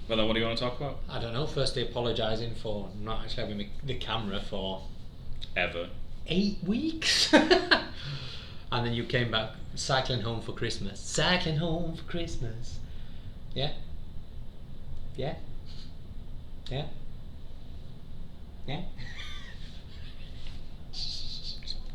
Well, then what do you want to talk about? I don't know. Firstly, apologising for not actually having the camera for Ever. 8 weeks. And then you came back cycling home for Christmas. Cycling home for Christmas. Yeah? Yeah? Yeah? Yeah?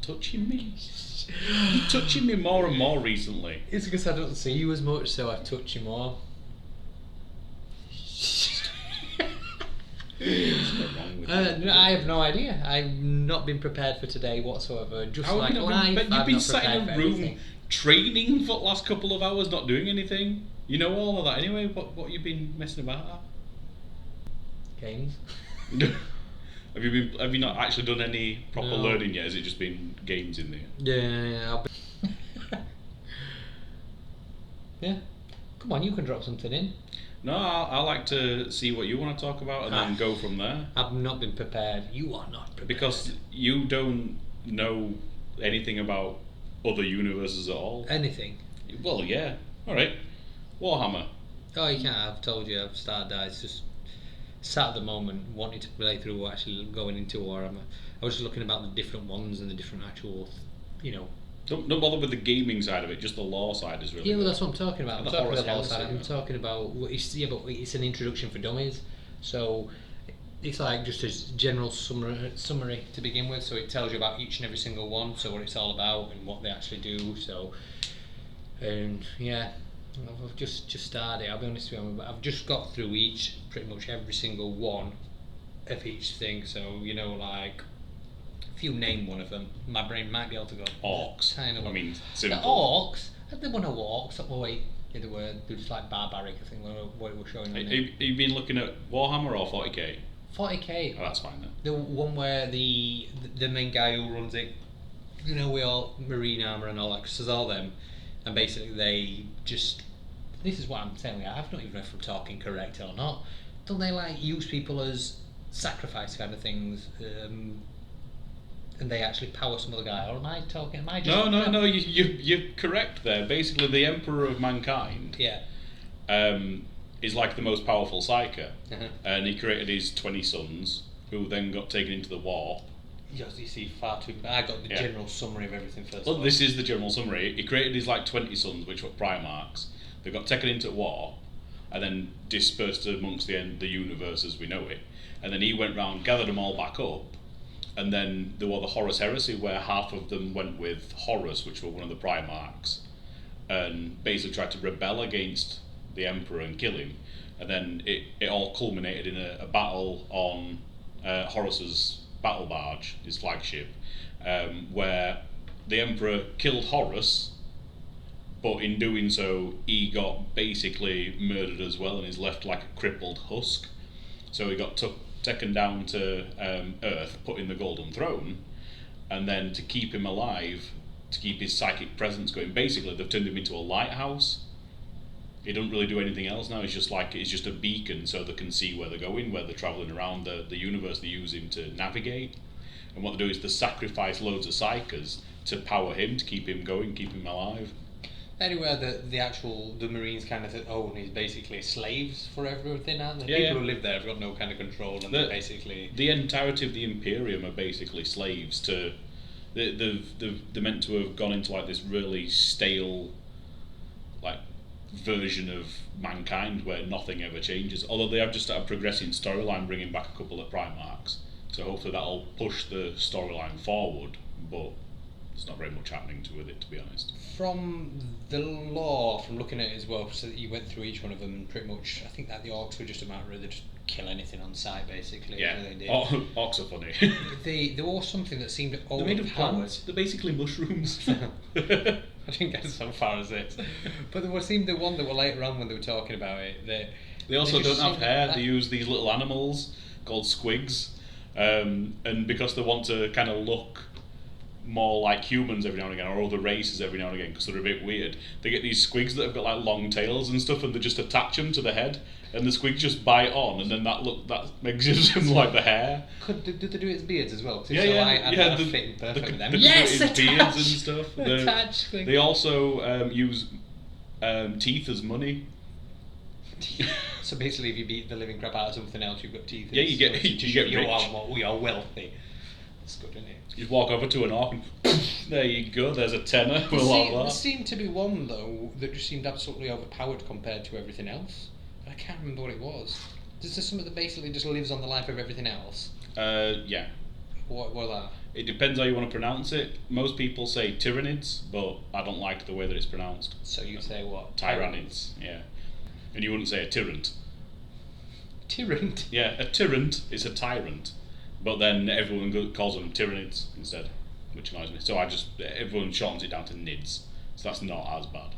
Touching me? You're touching me more and more recently. It's because I don't see you as much, so I touch you more. I have no idea. I've not been prepared for today whatsoever. Just How like have you life, not been, I've you've been not sat in prepared a for room anything. training for the last couple of hours, not doing anything. You know all of that anyway. What you've been messing about at? Games. Have you not actually done any proper No. learning yet? Has it just been games in there? Yeah. Yeah. Come on, you can drop something in. No, I like to see what you want to talk about and then go from there. I've not been prepared. You are not prepared. Because you don't know anything about other universes at all. Anything. Well, yeah. Alright. Warhammer. Oh, you can't. I've told you I've started that. It's just sat at the moment wanting to play through actually going into Warhammer. I was just looking about the different ones and the different actual, Don't bother with the gaming side of it, just the lore side is really Yeah, well, good. that's what I'm talking about. And I'm the talking horror about side, I'm talking about. But it's an introduction for dummies, so it's like just a general summary to begin with. So it tells you about each and every single one, so what it's all about and what they actually do. So, and yeah, I've just started. I'll be honest with you, I've just got through pretty much every single one of each thing. So like. If you name one of them, my brain might be able to go. Orcs. Kind of. I mean, The simple. orcs. There were no orcs. Oh wait, yeah, they were just like barbaric. I think what it was showing on there. Have you been looking at Warhammer or 40k? 40k. Oh, that's fine then. The one where the main guy who runs it, we all marine armor and all that. Cause there's all them, and basically they just. This is what I'm telling you. I don't even know if I'm talking correct or not. Don't they like use people as sacrifice kind of things? And they actually power some other guy, or am I talking? Am I just No. You're correct there. Basically, the Emperor of Mankind. Yeah. Is like the most powerful psyker, Uh-huh. and he created his 20 sons, who then got taken into the war. You see far too. I got the Yeah. general summary of everything first. Well, this is the general summary. He created his 20 sons, which were Primarchs. They got taken into war, and then dispersed amongst the universe as we know it. And then he went round, gathered them all back up. And then there was the Horus Heresy, where half of them went with Horus, which were one of the Primarchs, and basically tried to rebel against the Emperor and kill him. And then it all culminated in a battle on Horus's battle barge, his flagship, where the Emperor killed Horus, but in doing so, he got basically murdered as well and is left like a crippled husk. So he got taken down to Earth, put in the Golden Throne, and then to keep him alive, to keep his psychic presence going, basically they've turned him into a lighthouse. He doesn't really do anything else now. It's just a beacon, so they can see where they're going, where they're travelling around the universe. They use him to navigate, and what they do is they sacrifice loads of psychers to power him, to keep him going, keep him alive. Anywhere the Marines kind of own is basically slaves for everything, aren't they? Yeah, People yeah. who live there have got no kind of control, and they're basically. The entirety of the Imperium are basically slaves to. They're meant to have gone into like this really stale, like, version of mankind where nothing ever changes. Although they have just started progressing storyline, bringing back a couple of Primarchs, so hopefully that'll push the storyline forward. But there's not very much happening to it, to be honest. From the lore, from looking at it as well, so that you went through each one of them, and pretty much, I think that the orcs were just a matter of they just kill anything on sight, basically. Yeah, So they did. orcs are funny. There was something that seemed They're made of overpowered. plants. They're basically mushrooms. I didn't get so far as it, but there seemed the one that were later on when they were talking about it. They also just don't have seemed hair. like- They use these little animals called squigs, and because they want to kind of look more like humans every now and again, or other races every now and again, because they're a bit weird, they get these squigs that have got like long tails and stuff, and they just attach them to the head, and the squigs just bite on, and then that makes them like the hair. Did they do it as beards as well? 'Cause if Yeah, so, yeah, I yeah. fit in perfect with them. They Yes, do it in beards and attach! stuff. Attach squig. They also use teeth as money. So So basically, if you beat the living crap out of something else, you've got teeth. Yeah, you get We are wealthy. That's good, isn't it? You walk over to an orc and there you go. There's a tenner. We'll have There that. seemed to be one though that just seemed absolutely overpowered compared to everything else. I can't remember what it was. Is there something that basically just lives on the life of everything else? Yeah. What that? It depends how you want to pronounce it. Most people say tyrannids, but I don't like the way that it's pronounced. So you say what? Tyrannids, yeah. And you wouldn't say a tyrant. Tyrant? Yeah, a tyrant is a tyrant, but then everyone calls them tyrannids instead, which annoys me. So everyone shortens it down to nids, so that's not as bad.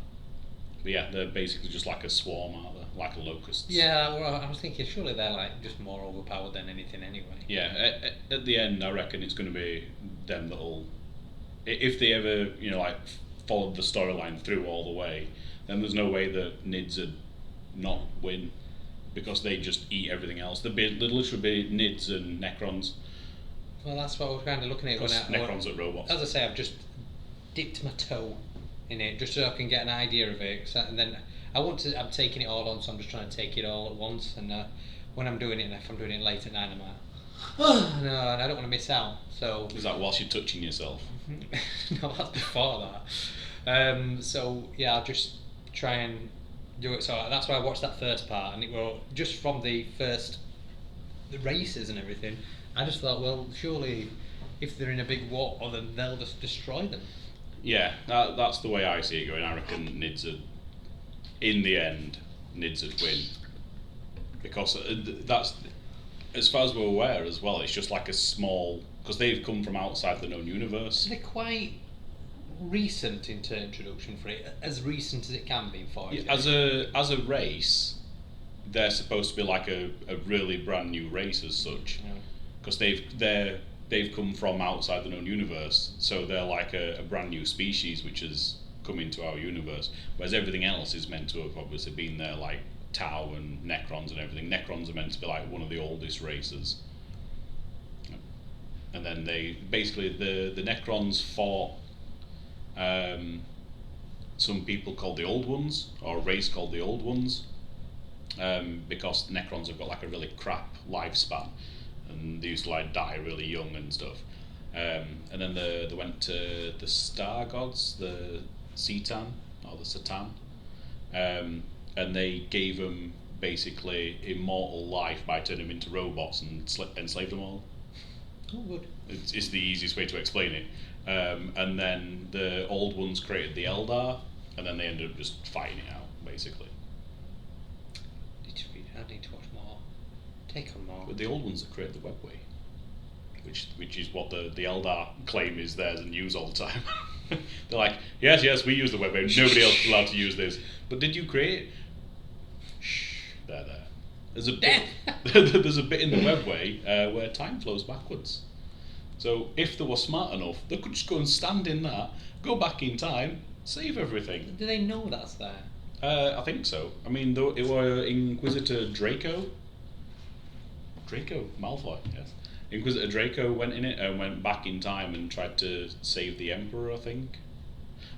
But yeah, they're basically just like a swarm, aren't they? Like a locusts. Yeah, well, I was thinking surely they're like just more overpowered than anything anyway. Yeah, at the end, I reckon it's going to be them that'll, if they ever, like followed the storyline through all the way, then there's no way that Nids would not win, because they just eat everything else. There'd literally be Nids and Necrons. Well, that's what I was kind of looking at. Necrons at robots. As I say, I've just dipped my toe in it just so I can get an idea of it. And then I'm taking it all on, so I'm just trying to take it all at once. And when I'm doing it, if I'm doing it late at night, I'm like, oh no, and I don't want to miss out. So is that whilst you're touching yourself? No, that's before that. So yeah, I'll just try and do it. So that's why I watched that first part, and it was just from the races and everything. I just thought, well, surely if they're in a big war, then they'll just destroy them. Yeah, that's the way I see it going. I reckon in the end, Nids would win, because that's, as far as we're aware as well, it's just like a small, because they've come from outside the known universe. They're quite recent into introduction for it, as recent as it can be for it. As a race, they're supposed to be like a really brand new race as such, because they've come from outside the known universe, so they're like a brand new species which has come into our universe, whereas everything else is meant to have obviously been there, like Tau and Necrons and everything. Necrons are meant to be like one of the oldest races, and then they basically the Necrons fought some people called the Old Ones, or a race called the Old Ones, because Necrons have got like a really crap lifespan, and they used to like die really young and stuff. And then they went to the Star Gods, the Cetan or the Satan, and they gave them basically immortal life by turning them into robots and enslaved them all. Oh, good. It's the easiest way to explain it. And then the Old Ones created the Eldar, and then they ended up just fighting it out, basically. I need to watch more. Take on more. But the Old Ones that created the Webway, which is what the Eldar claim is theirs and use all the time. They're like, yes, we use the Webway. Nobody else is allowed to use this. But did you create it? Shh, there. There's a bit. There's a bit in the Webway where time flows backwards. So if they were smart enough, they could just go and stand in that, go back in time, save everything. Do they know that's there? I think so. I mean, it were Inquisitor Draco Malfoy, yes. Inquisitor Draco went in it and went back in time and tried to save the Emperor, I think.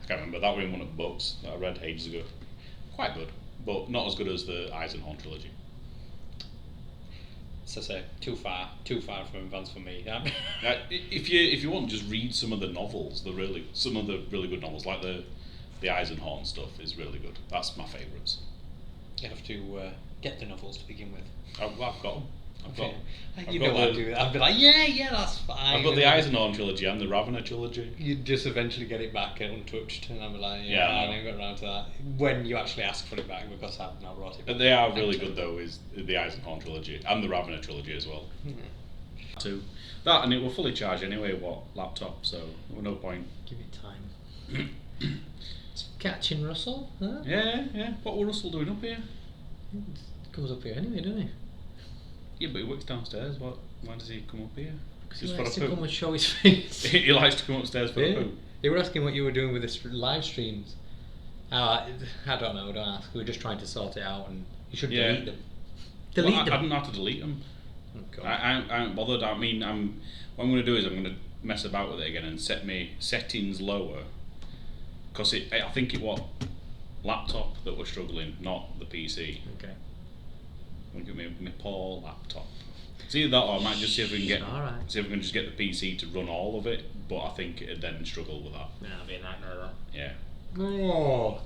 I can't remember. That was in one of the books that I read ages ago. Quite good, but not as good as the Eisenhorn trilogy. So say too far from advanced for me. If you want, just read some of the novels. Some of the really good novels, like the Eisenhorn stuff, is really good. That's my favourites. You have to get the novels to begin with. I've got them. I'd do that. I'd be like, yeah, that's fine. I've got the Eisenhorn trilogy and the Ravener trilogy. You'd just eventually get it back untouched, and I'd be like, yeah, I never got around to that. When you actually ask for it back, because I've not brought it back. But they are really good though, is the Eisenhorn trilogy and the Ravener trilogy as well. Too. That, and it will fully charge anyway, laptop, so there was no point. Give it time. Catching Russell, huh? Yeah. What was Russell doing up here? He comes up here anyway, doesn't he? Yeah, but he works downstairs. Why does he come up here? He likes to come and show his face. He likes to come upstairs for a poo. They were asking what you were doing with the live streams. I don't know, don't ask. We were just trying to sort it out, and you should delete them. I don't know how to delete them. Oh, I ain't bothered. I mean, what I'm going to do is I'm going to mess about with it again and set my settings lower. Because I think it was laptop that was struggling, not the PC. Okay. I'm going to get my poor laptop. It's either that or I might just see if we can get Alright. see if we can just get the PC to run all of it. But I think it'd then struggle with that. Yeah, that'd be a nightmare. Yeah. Oh.